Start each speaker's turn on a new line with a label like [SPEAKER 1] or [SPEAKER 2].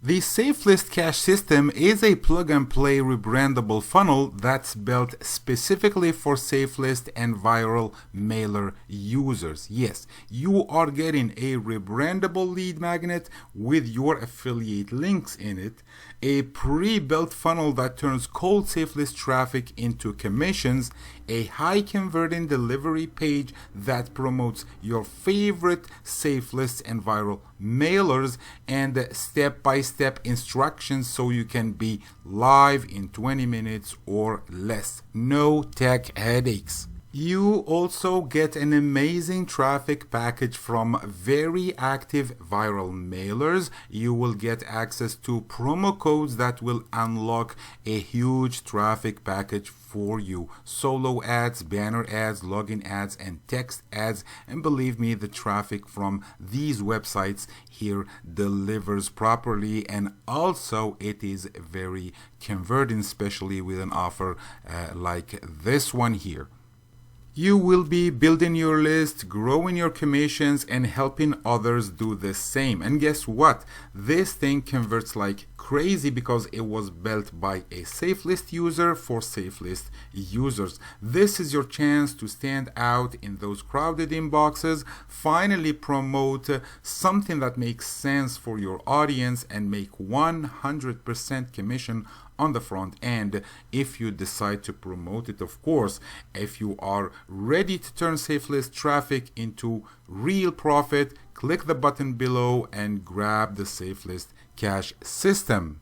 [SPEAKER 1] The Safelist Cash System is a plug-and-play rebrandable funnel that's built specifically for Safelist and viral mailer users. Yes, you are getting a rebrandable lead magnet with your affiliate links in it, a pre-built funnel that turns cold Safelist traffic into commissions, a high-converting delivery page that promotes your favorite Safelist and viral mailers, and step-by-step instructions so you can be live in 20 minutes or less. No tech headaches. You also get an amazing traffic package from very active viral mailers. You will get access to promo codes that will unlock a huge traffic package for you. Solo ads, banner ads, login ads, and text ads. And believe me, the traffic from these websites here delivers properly, and also it is very converting, especially with an offer like this one here. You will be building your list, growing your commissions, and helping others do the same. And guess what? This thing converts like crazy because it was built by a Safelist user for Safelist users. This is your chance to stand out in those crowded inboxes, finally promote something that makes sense for your audience, and make 100% commission on the front end if you decide to promote it, of course. If you are ready to turn Safelist traffic into real profit, click the button below and grab the Safelist Cash System.